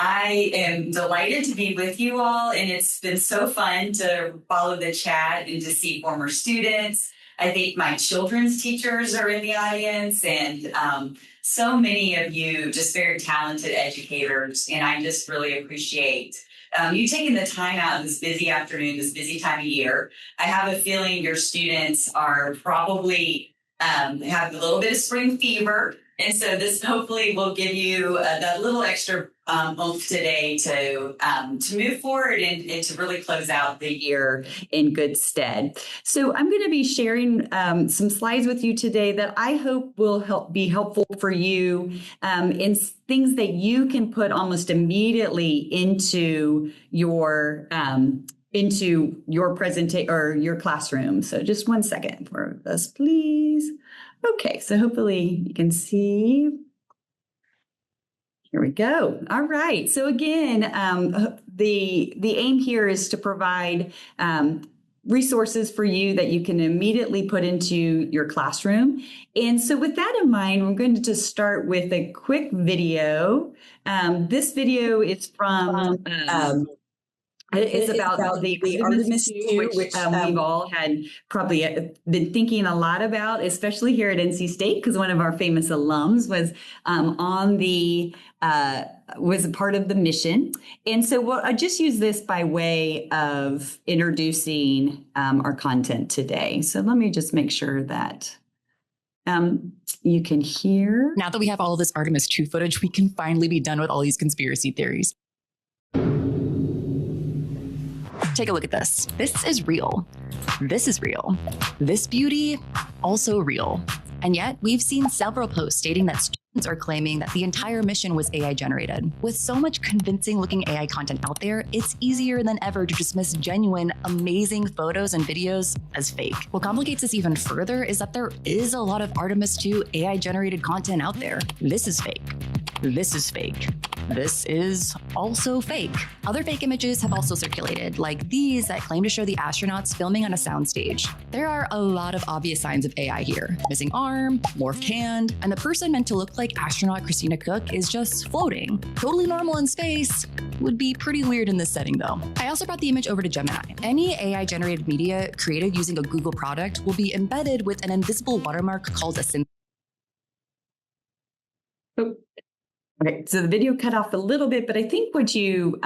I am delighted to be with you all, and it's been so fun to follow the chat and to see former students. I think my children's teachers are in the audience, and so many of you just very talented educators, and I just really appreciate you taking the time out this busy afternoon, this busy time of year. I have a feeling your students are probably have a little bit of spring fever. And so this hopefully will give you that little extra oomph today to move forward and to really close out the year in good stead. So I'm going to be sharing some slides with you today that I hope will be helpful for you in things that you can put almost immediately into your presentation or your classroom. So just one second for us, please. Okay, so hopefully you can see. Here we go. All right. So again, the aim here is to provide resources for you that you can immediately put into your classroom. And so with that in mind, we're going to just start with a quick video. This video is from it's about the Artemis II, which we've all had probably been thinking a lot about, especially here at NC State, because one of our famous alums was was a part of the mission. And so I just use this by way of introducing our content today. So let me just make sure that you can hear. Now that we have all of this Artemis II footage, we can finally be done with all these conspiracy theories. Take a look at this. This is real. This is real. This beauty, also real. And yet, we've seen several posts stating that students are claiming that the entire mission was AI generated. With so much convincing looking AI content out there, it's easier than ever to dismiss genuine, amazing photos and videos as fake. What complicates this even further is that there is a lot of Artemis II AI generated content out there. This is fake. This is fake. This is also fake. Other fake images have also circulated, like these that claim to show the astronauts filming on a soundstage. There are a lot of obvious signs of AI here. Missing arm, morphed hand, and the person meant to look like astronaut Christina Cook is just floating. Totally normal in space. Would be pretty weird in this setting though. I also brought the image over to Gemini. Any AI generated media created using a Google product will be embedded with an invisible watermark called a synth. Okay, so the video cut off a little bit, but I think what you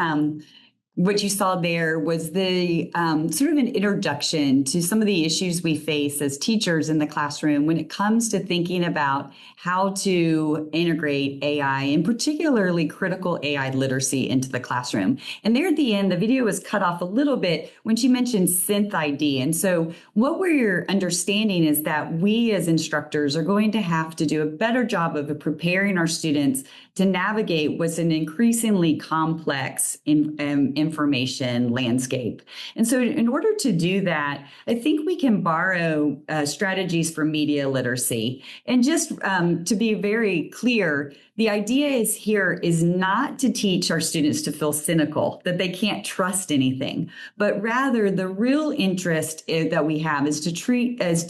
saw there was the sort of an introduction to some of the issues we face as teachers in the classroom when it comes to thinking about how to integrate AI, and particularly critical AI literacy into the classroom. And there at the end, the video was cut off a little bit when she mentioned synth ID. And so what we're understanding is that we as instructors are going to have to do a better job of preparing our students to navigate what's an increasingly complex information landscape. And so in order to do that, I think we can borrow strategies for media literacy. And just to be very clear, the idea is not to teach our students to feel cynical, that they can't trust anything, but rather the real interest that we have is to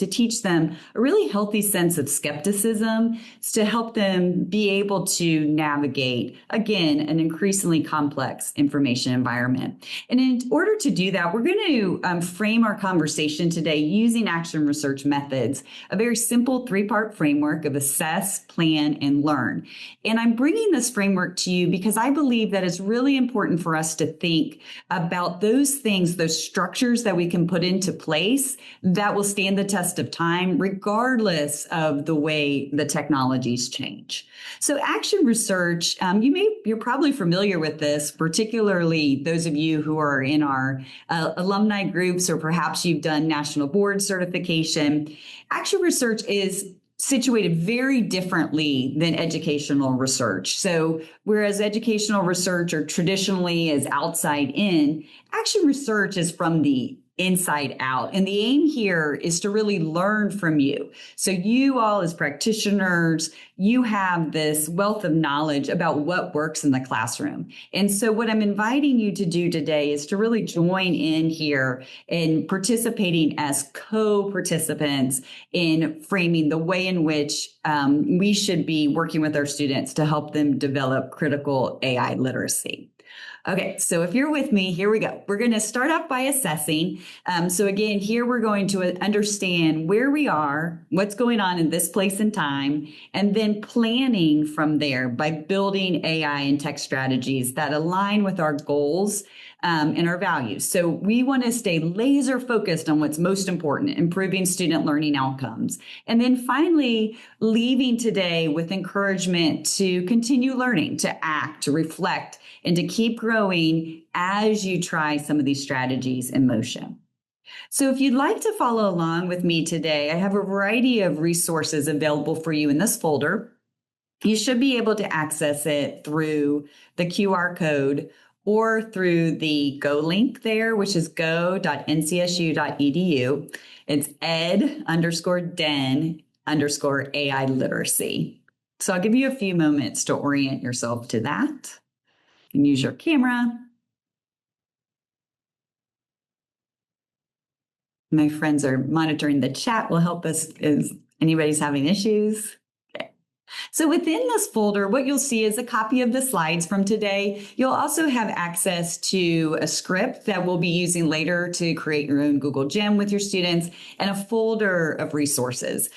teach them a really healthy sense of skepticism, to help them be able to navigate, again, an increasingly complex information environment. And in order to do that, we're going to frame our conversation today using action research methods, a very simple 3-part framework of assess, plan, and learn. And I'm bringing this framework to you because I believe that it's really important for us to think about those things, those structures that we can put into place that will stand the test of time, regardless of the way the technologies change. So action research, you're probably familiar with this, particularly those of you who are in our alumni groups, or perhaps you've done national board certification. Action research is situated very differently than educational research. So whereas educational research or traditionally is outside in, action research is from the inside out. And the aim here is to really learn from you. So you all as practitioners, you have this wealth of knowledge about what works in the classroom. And so what I'm inviting you to do today is to really join in here in participating as co-participants in framing the way in which we should be working with our students to help them develop critical AI literacy. Okay, so if you're with me, here we go. We're going to start off by assessing. So again, here we're going to understand where we are, what's going on in this place and time, and then planning from there by building AI and tech strategies that align with our goals and our values. So we want to stay laser focused on what's most important, improving student learning outcomes. And then finally, leaving today with encouragement to continue learning, to act, to reflect, and to keep growing as you try some of these strategies in motion. So if you'd like to follow along with me today, I have a variety of resources available for you in this folder. You should be able to access it through the QR code or through the Go link there, which is go.ncsu.edu. It's ed_den_AI literacy. So I'll give you a few moments to orient yourself to that. You can use your camera. My friends are monitoring the chat. Will help us if anybody's having issues. Okay. So within this folder, what you'll see is a copy of the slides from today. You'll also have access to a script that we'll be using later to create your own Google Gem with your students and a folder of resources.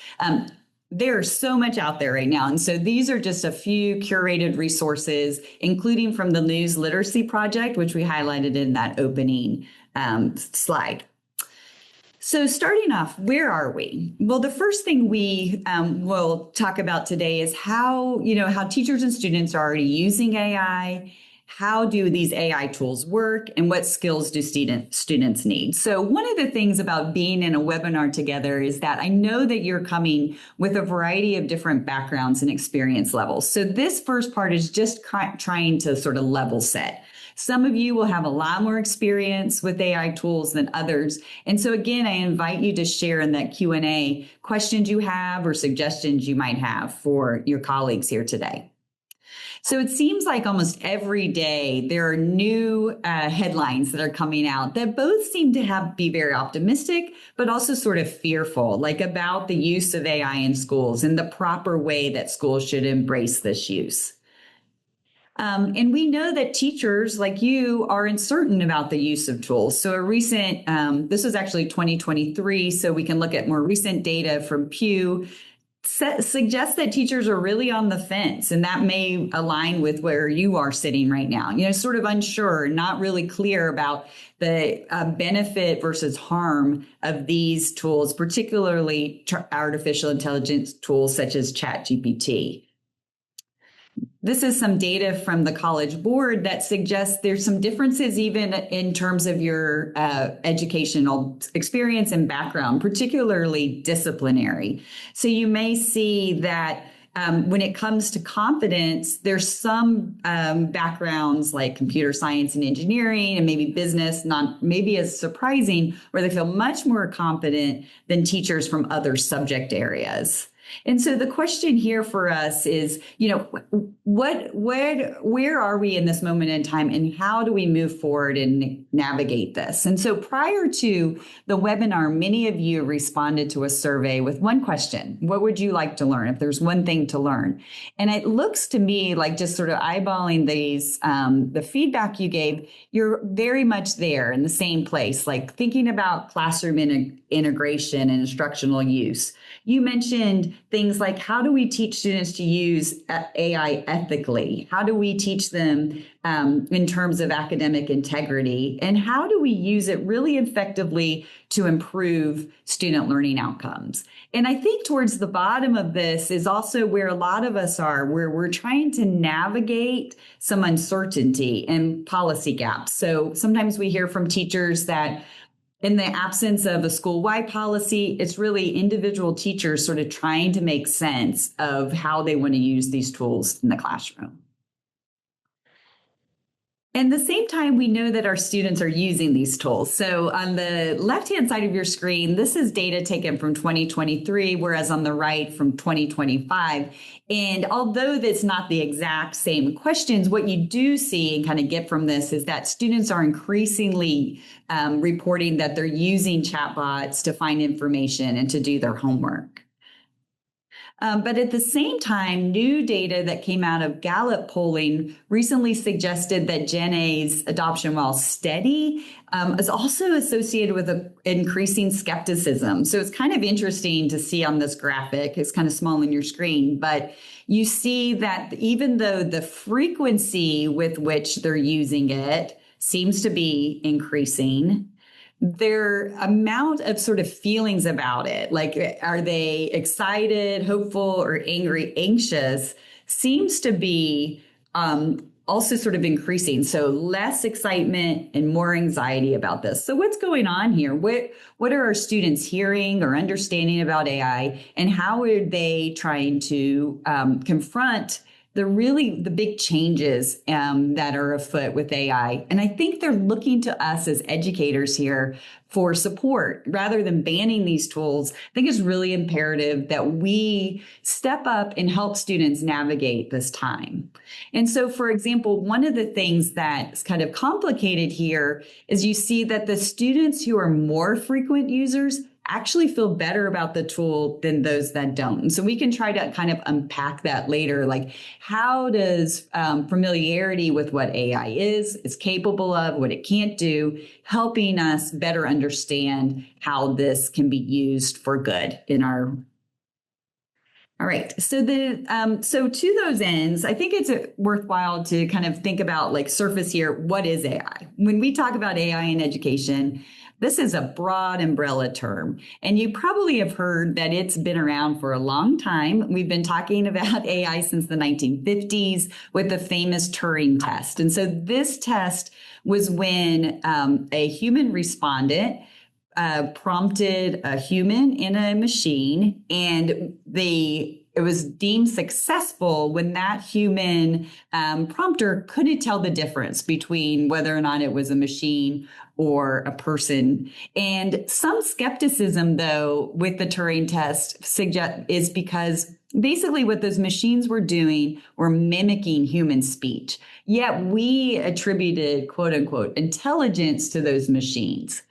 There's so much out there right now. And so these are just a few curated resources, including from the News Literacy Project, which we highlighted in that opening slide. So starting off, where are we? Well, the first thing we will talk about today is how teachers and students are already using AI. How do these AI tools work and what skills do students need? So one of the things about being in a webinar together is that I know that you're coming with a variety of different backgrounds and experience levels. So this first part is just trying to sort of level set. Some of you will have a lot more experience with AI tools than others. And so again, I invite you to share in that Q&A questions you have or suggestions you might have for your colleagues here today. So it seems like almost every day there are new headlines that are coming out that both seem to be very optimistic, but also sort of fearful, like about the use of AI in schools and the proper way that schools should embrace this use. And we know that teachers like you are uncertain about the use of tools. So a recent, this was actually 2023, so we can look at more recent data from Pew, suggests that teachers are really on the fence, and that may align with where you are sitting right now, sort of unsure, not really clear about the benefit versus harm of these tools, particularly artificial intelligence tools such as ChatGPT. This is some data from the College Board that suggests there's some differences even in terms of your educational experience and background, particularly disciplinary. So you may see that when it comes to confidence, there's some backgrounds like computer science and engineering and maybe business, not maybe as surprising, where they feel much more confident than teachers from other subject areas. And so the question here for us is, where are we in this moment in time and how do we move forward and navigate this? And so prior to the webinar, many of you responded to a survey with one question: what would you like to learn if there's one thing to learn? And it looks to me like, just sort of eyeballing these, the feedback you gave, you're very much there in the same place, like thinking about classroom integration and instructional use. You mentioned things like, how do we teach students to use AI ethically? How do we teach them in terms of academic integrity? And how do we use it really effectively to improve student learning outcomes? And I think towards the bottom of this is also where a lot of us are, where we're trying to navigate some uncertainty and policy gaps. So sometimes we hear from teachers that in the absence of a school-wide policy, it's really individual teachers sort of trying to make sense of how they want to use these tools in the classroom. And at the same time, we know that our students are using these tools. So on the left-hand side of your screen, this is data taken from 2023, whereas on the right from 2025. And although that's not the exact same questions, what you do see and kind of get from this is that students are increasingly reporting that they're using chatbots to find information and to do their homework. But at the same time, new data that came out of Gallup polling recently suggested that Gen A's adoption, while steady, is also associated with an increasing skepticism. So it's kind of interesting to see on this graphic. It's kind of small on your screen, but you see that even though the frequency with which they're using it seems to be increasing, their amount of sort of feelings about it, like are they excited, hopeful, or angry, anxious, seems to be also sort of increasing. So less excitement and more anxiety about this. So what's going on here? What are our students hearing or understanding about AI, and how are they trying to confront the big changes that are afoot with AI? And I think they're looking to us as educators here for support rather than banning these tools. I think it's really imperative that we step up and help students navigate this time. And so, for example, one of the things that's kind of complicated here is you see that the students who are more frequent users actually feel better about the tool than those that don't. And so we can try to kind of unpack that later. Like, how does familiarity with what AI is capable of, what it can't do, helping us better understand how this can be used for good in our. All right. So so to those ends, I think it's worthwhile to kind of think about, like, surface here. What is AI? When we talk about AI in education, this is a broad umbrella term, and you probably have heard that it's been around for a long time. We've been talking about AI since the 1950s with the famous Turing test. And so this test was when a human respondent prompted a human in a machine, and it was deemed successful when that human prompter couldn't tell the difference between whether or not it was a machine or a person. And some skepticism, though, with the Turing test is because basically what those machines were doing were mimicking human speech. Yet we attributed, quote unquote, intelligence to those machines.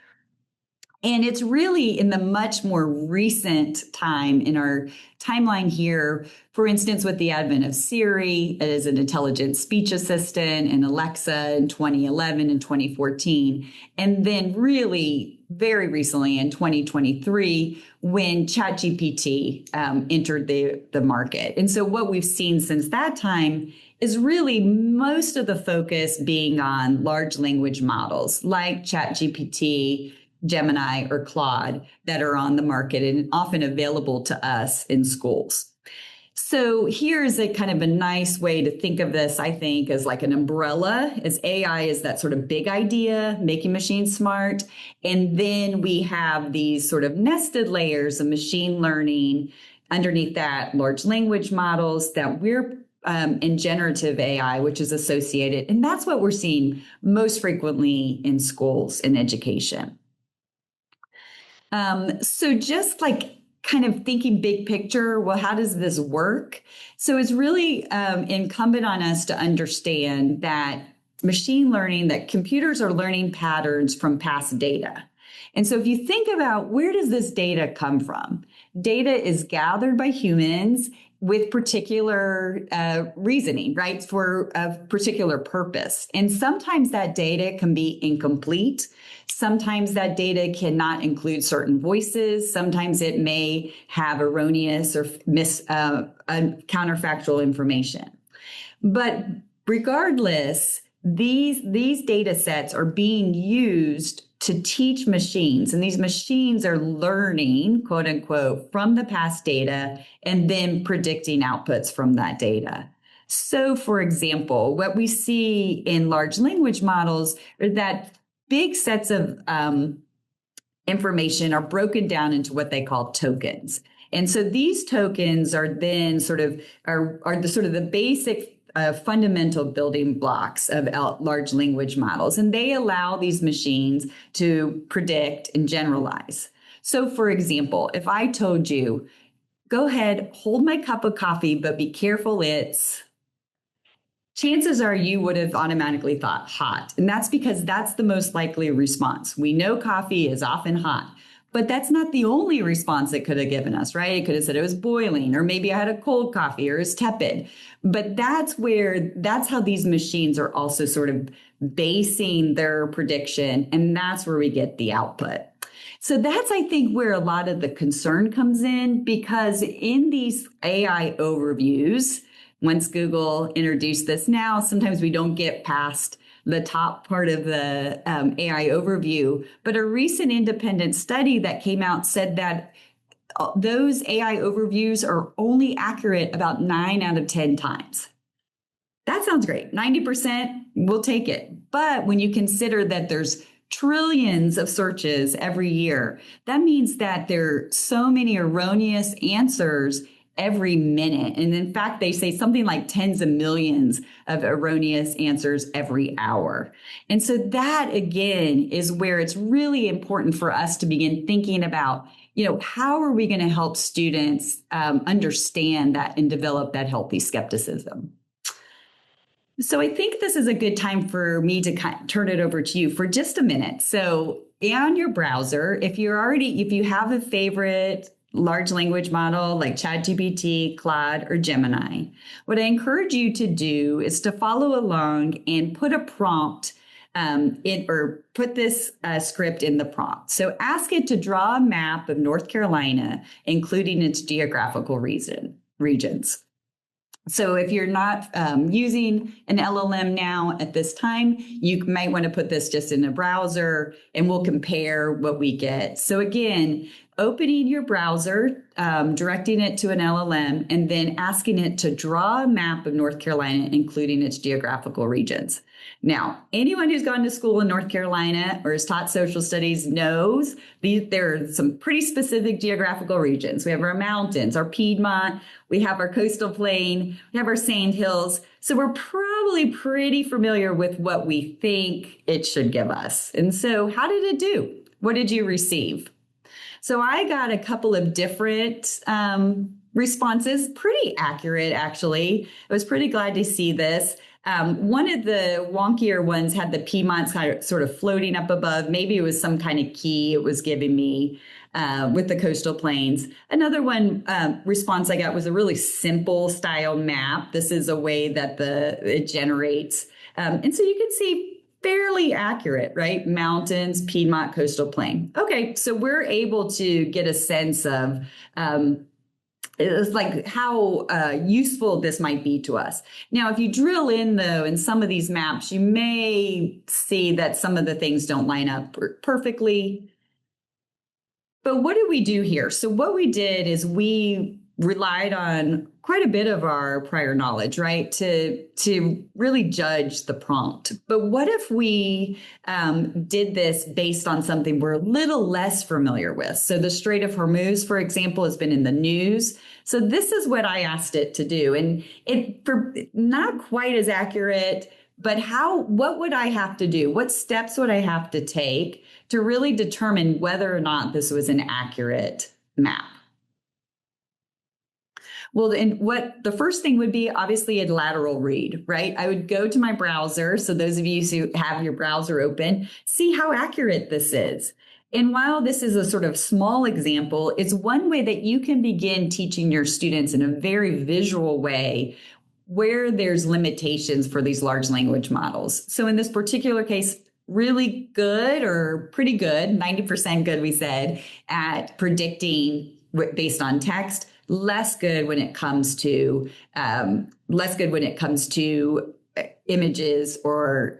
And it's really in the much more recent time in our timeline here, for instance, with the advent of Siri as an intelligent speech assistant, and Alexa in 2011 and 2014, and then really very recently in 2023 when ChatGPT entered the market. And so what we've seen since that time is really most of the focus being on large language models like ChatGPT, Gemini, or Claude that are on the market and often available to us in schools. So here's a kind of a nice way to think of this, I think, as like an umbrella, as AI is that sort of big idea, making machines smart. And then we have these sort of nested layers of machine learning underneath that, large language models that we're in generative AI, which is associated. And that's what we're seeing most frequently in schools and education. So just like kind of thinking big picture, well, how does this work? So it's really incumbent on us to understand that machine learning, that computers are learning patterns from past data. And so if you think about, where does this data come from? Data is gathered by humans with particular reasoning, right, for a particular purpose. And sometimes that data can be incomplete. Sometimes that data cannot include certain voices. Sometimes it may have erroneous or counterfactual information. But regardless, these data sets are being used to teach machines, and these machines are learning, quote unquote, from the past data and then predicting outputs from that data. So, for example, what we see in large language models are that big sets of information are broken down into what they call tokens. And so these tokens are then are the basic fundamental building blocks of large language models, and they allow these machines to predict and generalize. So, for example, if I told you, go ahead, hold my cup of coffee, but be careful it's, chances are you would have automatically thought hot. And that's because that's the most likely response. We know coffee is often hot, but that's not the only response it could have given us, right? It could have said it was boiling, or maybe I had a cold coffee, or it's tepid. But that's how these machines are also sort of basing their prediction. And that's where we get the output. So that's, I think, where a lot of the concern comes in, because in these AI overviews, once Google introduced this now, sometimes we don't get past the top part of the AI overview. But a recent independent study that came out said that those AI overviews are only accurate about 9 out of 10 times. That sounds great. 90%, we'll take it. But when you consider that there's trillions of searches every year, that means that there are so many erroneous answers every minute. And in fact, they say something like tens of millions of erroneous answers every hour. And so that, again, is where it's really important for us to begin thinking about, how are we going to help students understand that and develop that healthy skepticism? So I think this is a good time for me to turn it over to you for just a minute. So on your browser, if you have a favorite large language model like ChatGPT, Claude, or Gemini, what I encourage you to do is to follow along and put a prompt put this script in the prompt. So ask it to draw a map of North Carolina, including its geographical regions. So if you're not using an LLM now at this time, you might want to put this just in a browser, and we'll compare what we get. So again, opening your browser, directing it to an LLM, and then asking it to draw a map of North Carolina, including its geographical regions. Now, anyone who's gone to school in North Carolina or has taught social studies knows there are some pretty specific geographical regions. We have our mountains, our Piedmont, we have our coastal plain, we have our sand hills. So we're probably pretty familiar with what we think it should give us. And so how did it do? What did you receive? So I got a couple of different responses, pretty accurate, actually. I was pretty glad to see this. One of the wonkier ones had the Piedmont sort of floating up above. Maybe it was some kind of key it was giving me with the coastal plains. Another one response I got was a really simple style map. This is a way that it generates. And so you can see fairly accurate, right? Mountains, Piedmont, coastal plain. Okay, so we're able to get a sense of it's like how useful this might be to us. Now, if you drill in, though, in some of these maps, you may see that some of the things don't line up perfectly. But what did we do here? So what we did is we relied on quite a bit of our prior knowledge, right, to really judge the prompt. But what if we did this based on something we're a little less familiar with? So the Strait of Hormuz, for example, has been in the news. So this is what I asked it to do. And not quite as accurate, but what would I have to do? What steps would I have to take to really determine whether or not this was an accurate map? Well, and what the first thing would be, obviously, a lateral read, right? I would go to my browser. So those of you who have your browser open, see how accurate this is. And while this is a sort of small example, it's one way that you can begin teaching your students in a very visual way where there's limitations for these large language models. So in this particular case, really good or pretty good, 90% good, we said, at predicting based on text. Less good when it comes to images or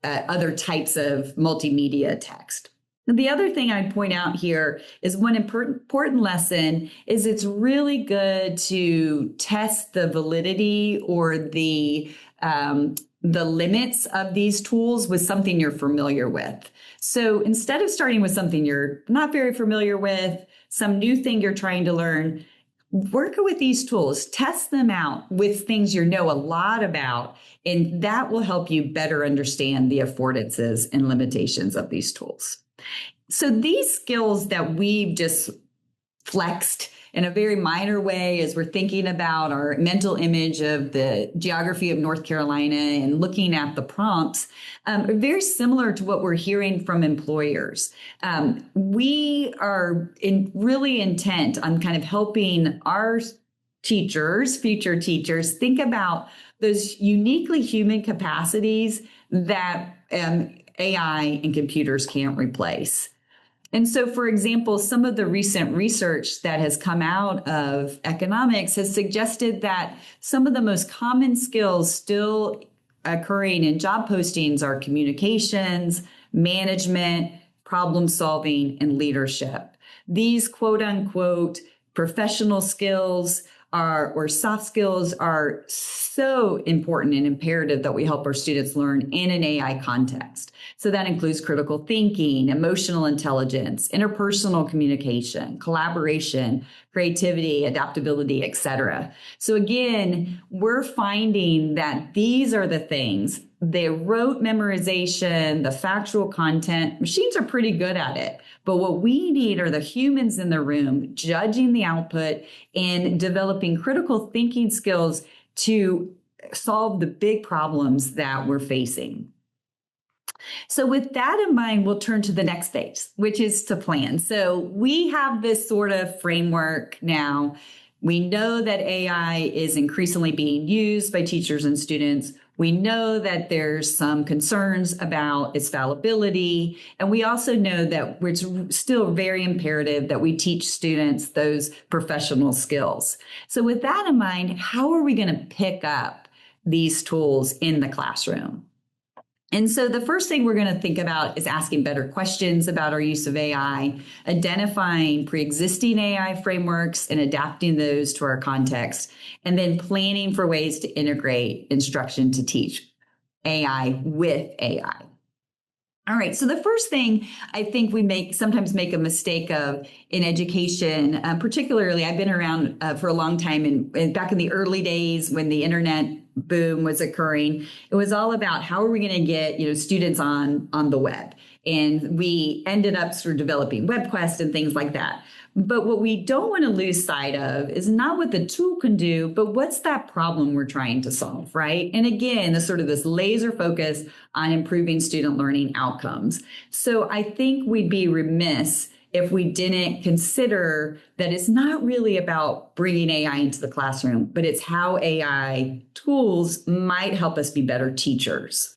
other types of multimedia text. The other thing I'd point out here is one important lesson is it's really good to test the validity or the limits of these tools with something you're familiar with. So instead of starting with something you're not very familiar with, some new thing you're trying to learn, work with these tools, test them out with things you know a lot about, and that will help you better understand the affordances and limitations of these tools. So these skills that we've just flexed in a very minor way as we're thinking about our mental image of the geography of North Carolina and looking at the prompts, are very similar to what we're hearing from employers. We are really intent on kind of helping our teachers, future teachers, think about those uniquely human capacities that AI and computers can't replace. And so, for example, some of the recent research that has come out of economics has suggested that some of the most common skills still occurring in job postings are communications, management, problem solving, and leadership. These quote unquote professional skills or soft skills are so important and imperative that we help our students learn in an AI context. So that includes critical thinking, emotional intelligence, interpersonal communication, collaboration, creativity, adaptability, etc. So again, we're finding that these are the things, the rote memorization, the factual content, machines are pretty good at it. But what we need are the humans in the room judging the output and developing critical thinking skills to solve the big problems that we're facing. So with that in mind, we'll turn to the next phase, which is to plan. So we have this sort of framework now. We know that AI is increasingly being used by teachers and students. We know that there's some concerns about its fallibility. And we also know that it's still very imperative that we teach students those professional skills. So with that in mind, how are we going to pick up these tools in the classroom? And so the first thing we're going to think about is asking better questions about our use of AI, identifying pre-existing AI frameworks and adapting those to our context, and then planning for ways to integrate instruction to teach AI with AI. All right, so the first thing I think we sometimes make a mistake of in education, particularly I've been around for a long time, and back in the early days when the internet boom was occurring, it was all about how are we going to get students on the web, and we ended up sort of developing WebQuest and things like that. But what we don't want to lose sight of is not what the tool can do, but what's that problem we're trying to solve, right? And again, this laser focus on improving student learning outcomes. So I think we'd be remiss if we didn't consider that it's not really about bringing AI into the classroom, but it's how AI tools might help us be better teachers.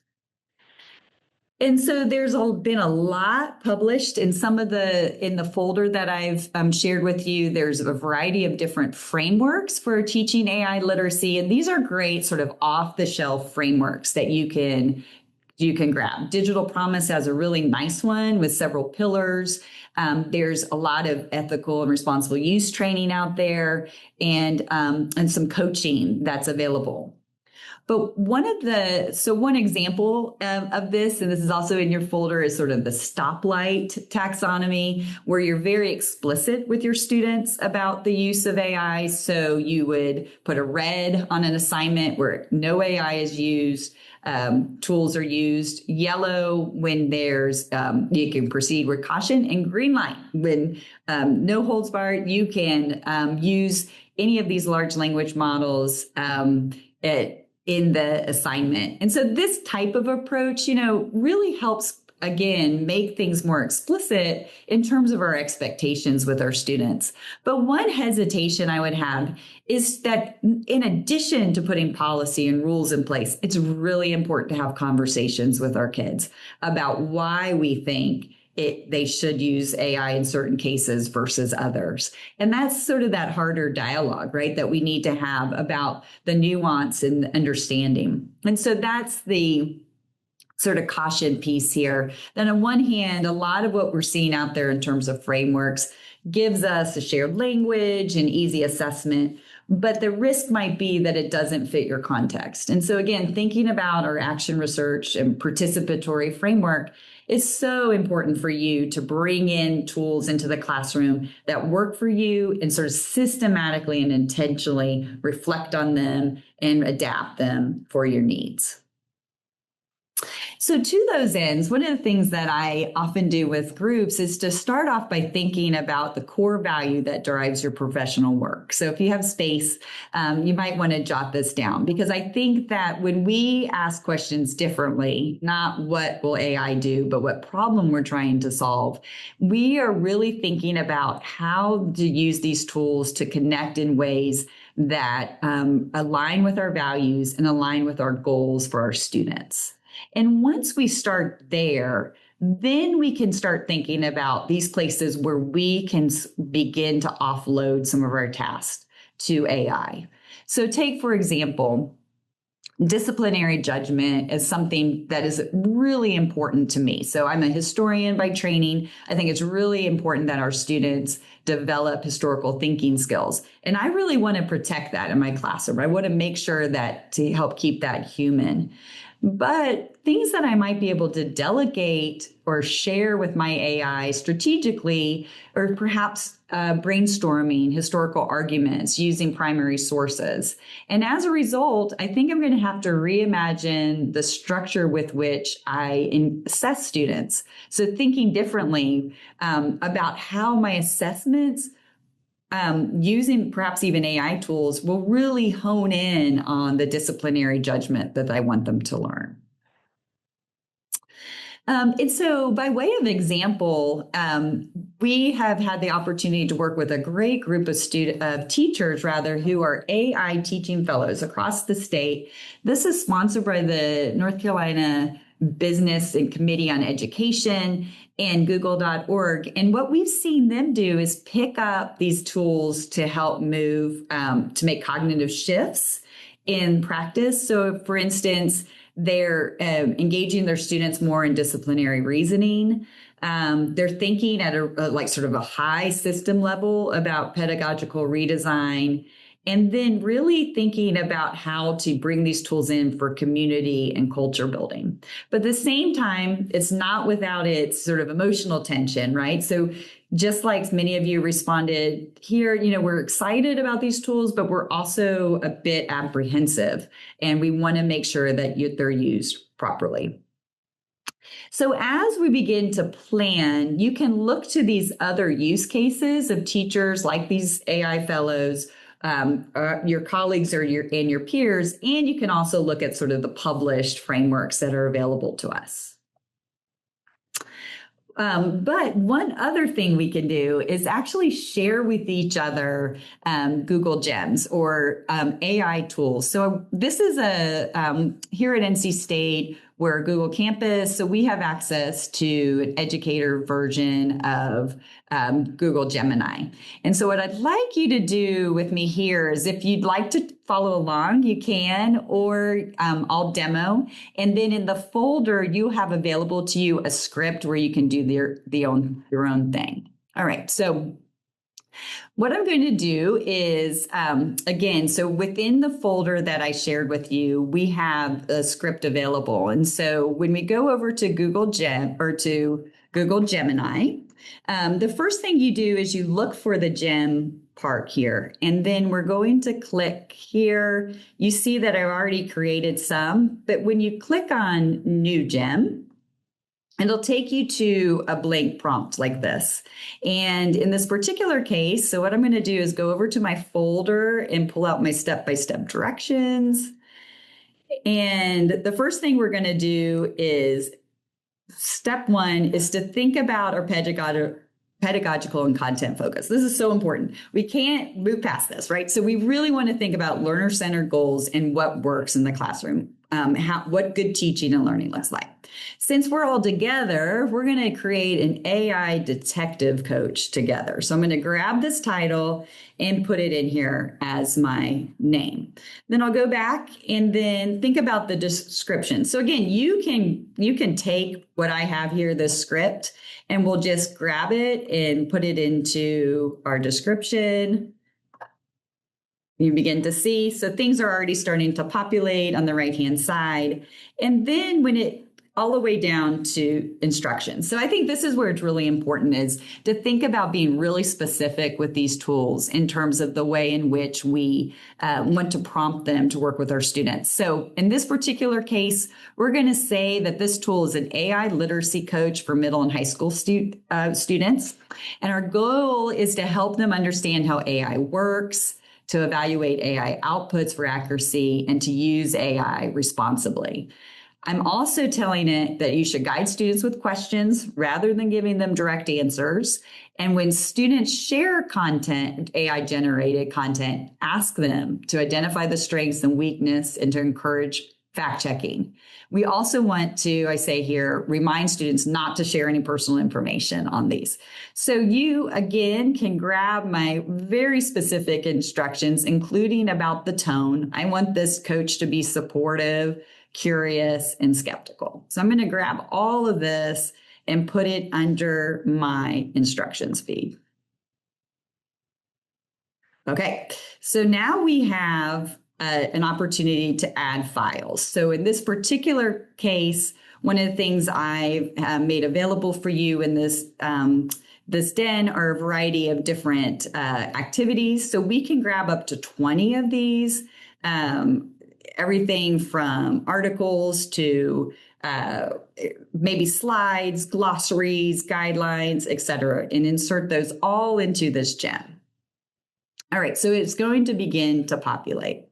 And so there's been a lot published in in the folder that I've shared with you. There's a variety of different frameworks for teaching AI literacy. And these are great sort of off the shelf frameworks that you can grab. Digital Promise has a really nice one with several pillars. There's a lot of ethical and responsible use training out there, and some coaching that's available. But one example of this, and this is also in your folder, is sort of the stoplight taxonomy, where you're very explicit with your students about the use of AI. So you would put a red on an assignment where no AI is used. Tools are used. Yellow when there's you can proceed with caution, and green light when no holds barred. You can use any of these large language models in the assignment. And so this type of approach, really helps, again, make things more explicit in terms of our expectations with our students. But one hesitation I would have is that in addition to putting policy and rules in place, it's really important to have conversations with our kids about why we think they should use AI in certain cases versus others. And that's sort of that harder dialogue, right, that we need to have about the nuance and understanding. And so that's the sort of caution piece here. Then on one hand, a lot of what we're seeing out there in terms of frameworks gives us a shared language and easy assessment, but the risk might be that it doesn't fit your context. And so again, thinking about our action research and participatory framework, It's so important for you to bring in tools into the classroom that work for you and sort of systematically and intentionally reflect on them and adapt them for your needs. So, to those ends, one of the things that I often do with groups is to start off by thinking about the core value that drives your professional work. So, if you have space, you might want to jot this down, because I think that when we ask questions differently, not what will AI do, but what problem we're trying to solve, we are really thinking about how to use these tools to connect in ways that align with our values and align with our goals for our students. And once we start there, then we can start thinking about these places where we can begin to offload some of our tasks to AI. So take, for example, disciplinary judgment is something that is really important to me. So I'm a historian by training. I think it's really important that our students develop historical thinking skills. And I really want to protect that in my classroom. I want to make sure that to help keep that human. But things that I might be able to delegate or share with my AI strategically, or perhaps brainstorming historical arguments using primary sources. And as a result, I think I'm going to have to reimagine the structure with which I assess students. So thinking differently about how my assessments using perhaps even AI tools will really hone in on the disciplinary judgment that I want them to learn. And so by way of example, we have had the opportunity to work with a great group of teachers who are AI teaching fellows across the state. This is sponsored by the North Carolina Business and Committee on Education and Google.org. And what we've seen them do is pick up these tools to help move, to make cognitive shifts in practice. So for instance, they're engaging their students more in disciplinary reasoning. They're thinking at a high system level about pedagogical redesign, and then really thinking about how to bring these tools in for community and culture building. But at the same time, it's not without its sort of emotional tension, right? So just like many of you responded here, we're excited about these tools, but we're also a bit apprehensive, and we want to make sure that they're used properly. So as we begin to plan, you can look to these other use cases of teachers like these AI fellows, your colleagues and your peers, and you can also look at sort of the published frameworks that are available to us. But one other thing we can do is actually share with each other Google Gems or AI tools. So this is here at NC State, we're Google Campus, so we have access to an educator version of Google Gemini. And so what I'd like you to do with me here is, if you'd like to follow along, you can, or I'll demo. And then in the folder, you have available to you a script where you can do your own thing. All right, so what I'm going to do is, again, so within the folder that I shared with you, we have a script available. And so when we go over to Google Gemini, the first thing you do is you look for the gem part here, and then we're going to click here. You see that I've already created some, but when you click on New Gem, it'll take you to a blank prompt like this. And in this particular case, so what I'm going to do is go over to my folder and pull out my step-by-step directions. And the first thing we're going to do is, step one is to think about our pedagogical and content focus. This is so important. We can't move past this, right? So we really want to think about learner-centered goals and what works in the classroom, what good teaching and learning looks like. Since we're all together, we're going to create an AI detective coach together. So I'm going to grab this title and put it in here as my name. Then I'll go back and then think about the description. So again, you can take what I have here, this script, and we'll just grab it and put it into our description. You begin to see, so things are already starting to populate on the right-hand side. And then when it all the way down to instruction. So I think this is where it's really important, is to think about being really specific with these tools in terms of the way in which we want to prompt them to work with our students. So in this particular case, we're going to say that this tool is an AI literacy coach for middle and high school students. And our goal is to help them understand how AI works, to evaluate AI outputs for accuracy, and to use AI responsibly. I'm also telling it that you should guide students with questions rather than giving them direct answers. And when students share content, AI generated content, ask them to identify the strengths and weakness and to encourage fact checking. We also want to, I say here, remind students not to share any personal information on these. So you, again, can grab my very specific instructions, including about the tone. I want this coach to be supportive, curious, and skeptical. So I'm going to grab all of this and put it under my instructions feed. Okay, so now we have an opportunity to add files. So in this particular case, one of the things I've made available for you in this this den are a variety of different activities. So we can grab up to 20 of these, everything from articles to maybe slides, glossaries, guidelines, etc., and insert those all into this gem. All right, so it's going to begin to populate.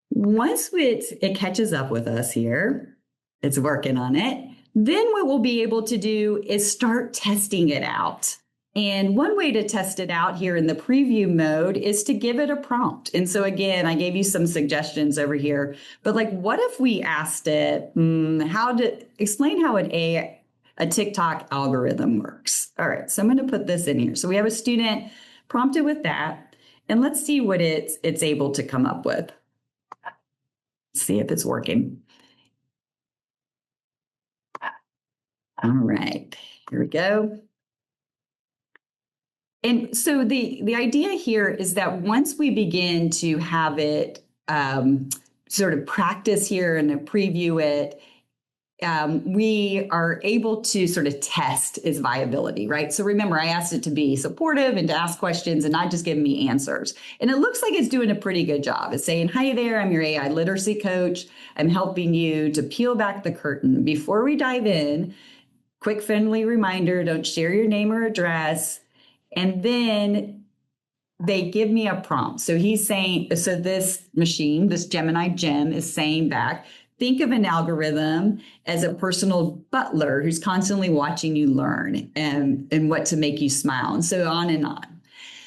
Once it catches up with us here, it's working on it, then what we'll be able to do is start testing it out. And one way to test it out here in the preview mode is to give it a prompt. And so again, I gave you some suggestions over here, but like, what if we asked it how to explain how a TikTok algorithm works? All right, so I'm going to put this in here. So we have a student prompted with that, and let's see what it's able to come up with. See if it's working. All right, here we go. And so the idea here is that once we begin to have it sort of practice here and preview it, we are able to sort of test its viability, right? So remember, I asked it to be supportive and to ask questions and not just give me answers. And it looks like it's doing a pretty good job. It's saying, hi there, I'm your AI literacy coach. I'm helping you to peel back the curtain. Before we dive in, quick friendly reminder, don't share your name or address. And then they give me a prompt. So he's saying, so this machine, this Gemini gem is saying back, think of an algorithm as a personal butler who's constantly watching you learn and what to make you smile, and so on and on.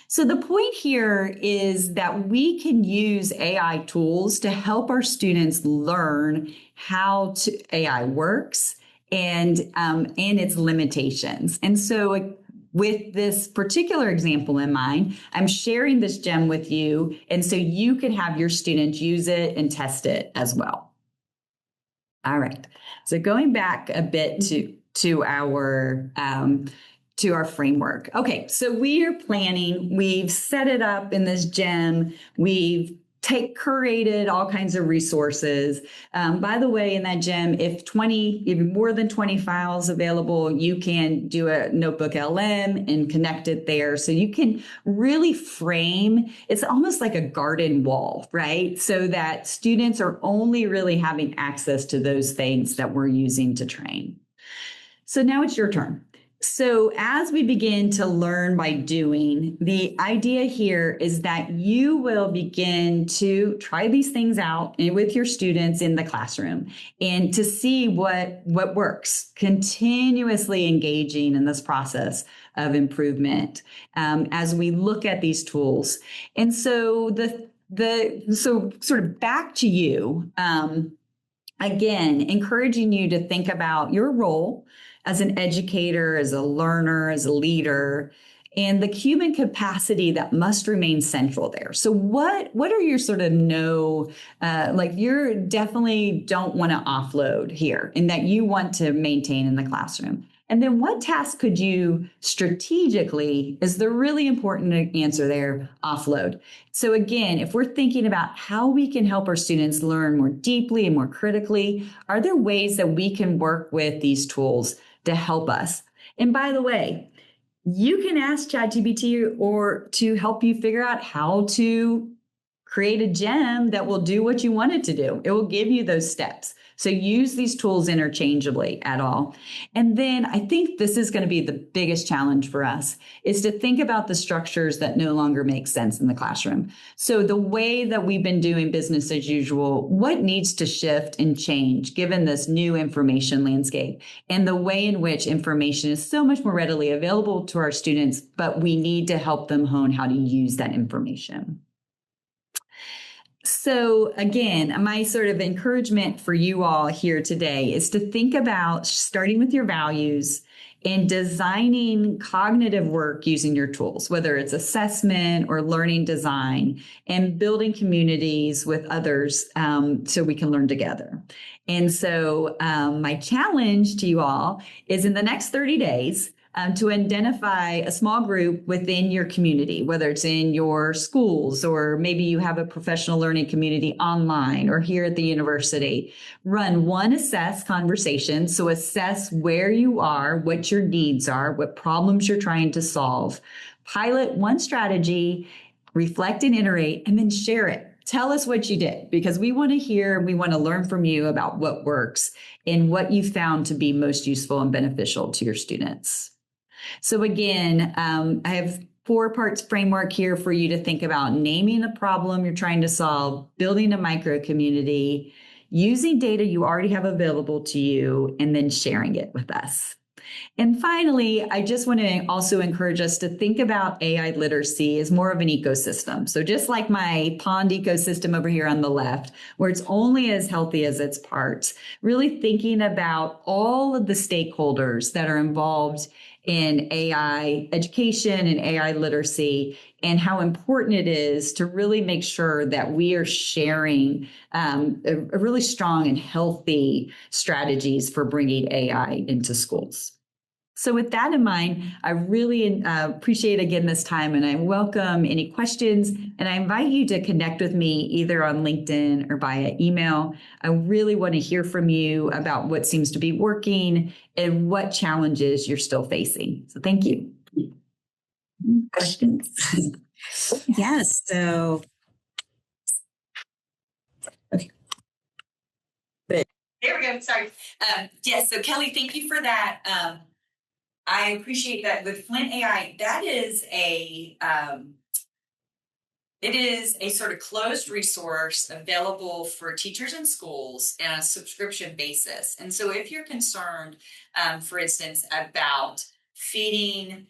So the point here is that we can use AI tools to help our students learn how AI works and its limitations. And so with this particular example in mind, I'm sharing this gem with you, and so you can have your students use it and test it as well. All right. So going back a bit to our framework. Okay. So we are planning. We've set it up in this gem. We've curated all kinds of resources. By the way, in that gem, if more than 20 files available, you can do a notebook LM and connect it there. So you can really frame, it's almost like a garden wall, right? So that students are only really having access to those things that we're using to train. So now it's your turn. So as we begin to learn by doing, the idea here is that you will begin to try these things out with your students in the classroom and to see what works, continuously engaging in this process of improvement as we look at these tools. And so so sort of back to you, again, encouraging you to think about your role as an educator, as a learner, as a leader, and the human capacity that must remain central there. So what are your sort of like you definitely don't want to offload here and that you want to maintain in the classroom? And then what task could you strategically, is the really important answer there, offload? So again, if we're thinking about how we can help our students learn more deeply and more critically, are there ways that we can work with these tools to help us? And by the way, you can ask ChatGPT or to help you figure out how to create a gem that will do what you want it to do. It will give you those steps. So use these tools interchangeably at all. And then I think this is going to be the biggest challenge for us is to think about the structures that no longer make sense in the classroom. So the way that we've been doing business as usual, what needs to shift and change given this new information landscape and the way in which information is so much more readily available to our students, but we need to help them hone how to use that information. So again, my sort of encouragement for you all here today is to think about starting with your values and designing cognitive work using your tools, whether it's assessment or learning design, and building communities with others so we can learn together. And so my challenge to you all is in the next 30 days, to identify a small group within your community, whether it's in your schools or maybe you have a professional learning community online or here at the university. Run one assess conversation. So assess where you are, what your needs are, what problems you're trying to solve. Pilot one strategy, reflect and iterate, and then share it. Tell us what you did because we want to hear and we want to learn from you about what works and what you found to be most useful and beneficial to your students. So again, I have 4 parts framework here for you to think about: naming the problem you're trying to solve, building a micro community, using data you already have available to you, and then sharing it with us. And finally, I just want to also encourage us to think about AI literacy as more of an ecosystem. So just like my pond ecosystem over here on the left, where it's only as healthy as its parts, really thinking about all of the stakeholders that are involved in AI education and AI literacy, and how important it is to really make sure that we are sharing a really strong and healthy strategies for bringing AI into schools. So with that in mind, I really appreciate again this time, and I welcome any questions, and I invite you to connect with me either on LinkedIn or via email. I really want to hear from you about what seems to be working and what challenges you're still facing. So thank you. Questions? Yes. So, okay. There we go. Sorry. Yes. So Kelly, thank you for that. I appreciate that with Flint AI, that is it is a sort of closed resource available for teachers and schools on a subscription basis. And so if you're concerned, for instance, about feeding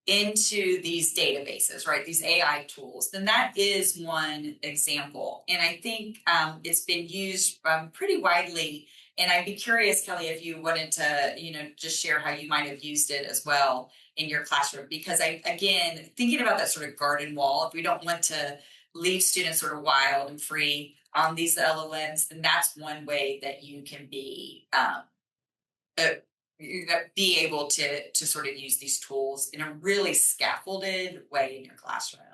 into these databases, right, these AI tools, then that is one example. And I think it's been used pretty widely. And I'd be curious, Kelly, if you wanted to, just share how you might have used it as well in your classroom. Because again, thinking about that sort of garden wall, if we don't want to leave students sort of wild and free on these LLMs, then that's one way that you can be able to sort of use these tools in a really scaffolded way in your classroom.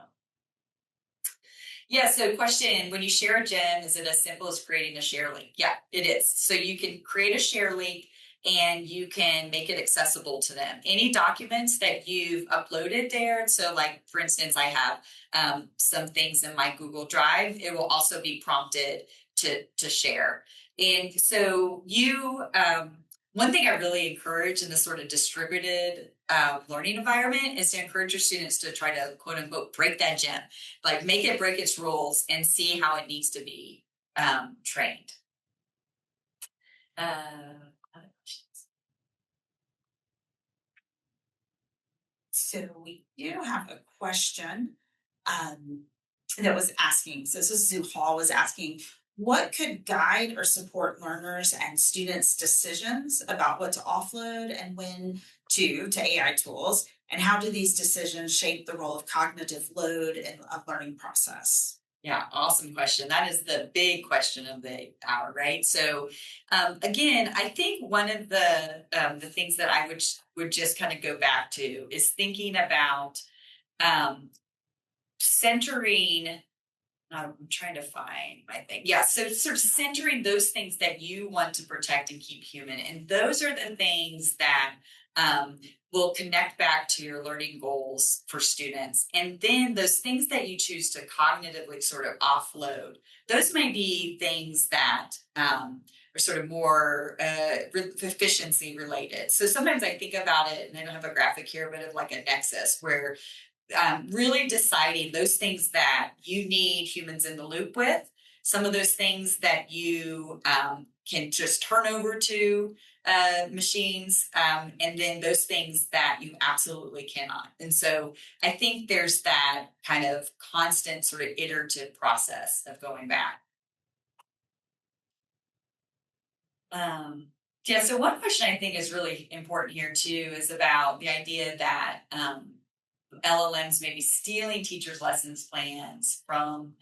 Yeah, so question, when you share a gem, is it as simple as creating a share link? Yeah, it is. So you can create a share link and you can make it accessible to them. Any documents that you've uploaded there, so like, for instance, I have some things in my Google Drive, it will also be prompted to share. And so one thing I really encourage in this sort of distributed learning environment is to encourage your students to try to, quote unquote, break that gem, like make it break its rules and see how it needs to be trained. Other questions? So we do have a question that was asking. So this is Zuhal was asking, what could guide or support learners and students' decisions about what to offload and when to AI tools? And how do these decisions shape the role of cognitive load in a learning process? Yeah, awesome question. That is the big question of the hour, right? So, again, I think one of the things that I would just kind of go back to is thinking about um, centering. I'm trying to find my thing. Yeah, so sort of centering those things that you want to protect and keep human, and those are the things that um, will connect back to your learning goals for students. And then those things that you choose to cognitively sort of offload, those may be things that are sort of more efficiency related. So sometimes I think about it, and I don't have a graphic here, but of like a nexus where really deciding those things that you need humans in the loop with, some of those things that you can just turn over to machines, and then those things that you absolutely cannot. And so I think there's that kind of constant sort of iterative process of going back. Yeah, so one question I think is really important here too is about the idea that LLMs may be stealing teachers' lessons plans from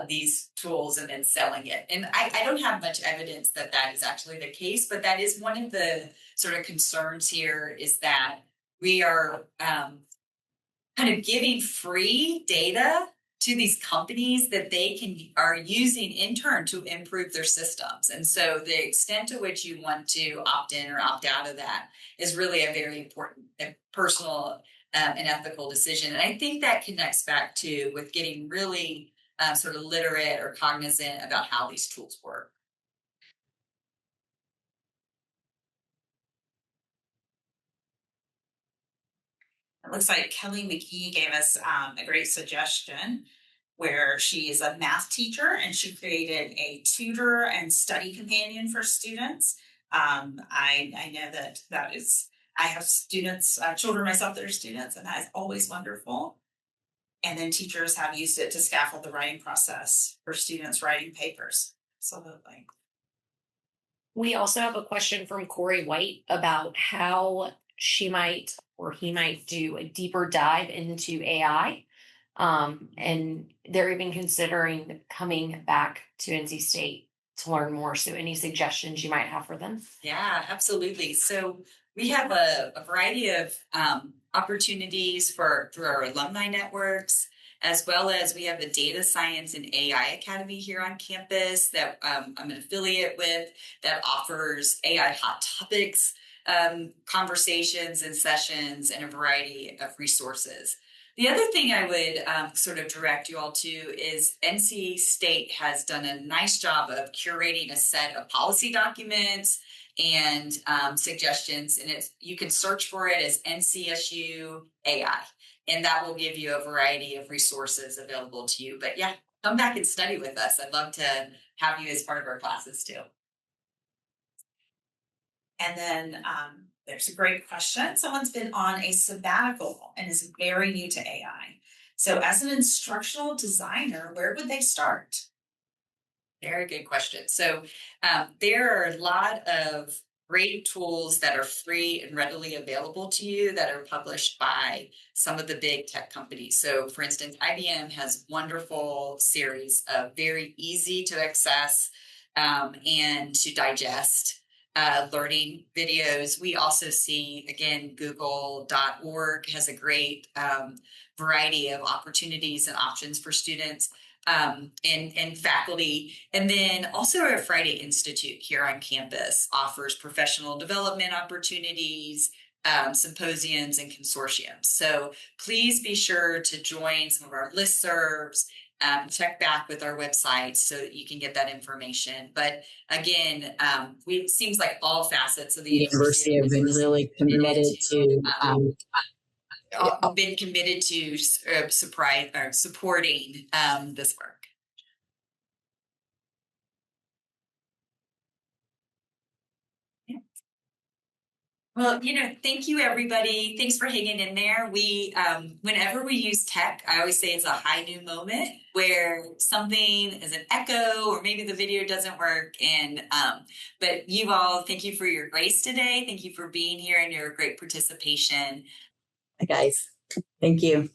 these tools and then selling it. And I don't have much evidence that that is actually the case, but that is one of the sort of concerns here is that we are kind of giving free data to these companies that they are using in turn to improve their systems. And so the extent to which you want to opt in or opt out of that is really a very important personal and ethical decision. And I think that connects back to with getting really sort of literate or cognizant about how these tools work. It looks like Kelly McKee gave us a great suggestion where she is a math teacher and she created a tutor and study companion for students. I know that is, I have students, children myself that are students, and that is always wonderful. And then teachers have used it to scaffold the writing process for students writing papers. Absolutely. We also have a question from Corey White about how she might or he might do a deeper dive into AI. And they're even considering coming back to NC State to learn more. So, any suggestions you might have for them? Yeah, absolutely. So we have a variety of opportunities through our alumni networks, as well as we have the Data Science and AI Academy here on campus that I'm an affiliate with that offers AI hot topics, conversations and sessions, and a variety of resources. The other thing I would sort of direct you all to is NC State has done a nice job of curating a set of policy documents and suggestions, and you can search for it as NCSU AI, and that will give you a variety of resources available to you. But yeah, come back and study with us. I'd love to have you as part of our classes too. And then there's a great question. Someone's been on a sabbatical and is very new to AI. So, as an instructional designer, where would they start? Very good question. So, there are a lot of great tools that are free and readily available to you that are published by some of the big tech companies. So, for instance, IBM has wonderful series of very easy to access and to digest learning videos. We also see, again, google.org has a great variety of opportunities and options for students and faculty. And then also our Friday Institute here on campus offers professional development opportunities, symposiums, and consortiums. So please be sure to join some of our listservs. Check back with our website so that you can get that information. But again, it seems like all facets of the university have been really committed to supporting this work. Well, thank you, everybody. Thanks for hanging in there. We, whenever we use tech, I always say it's a high new moment where something is an echo or maybe the video doesn't work. And, but you all, thank you for your grace today. Thank you for being here and your great participation. Hi, guys. Thank you.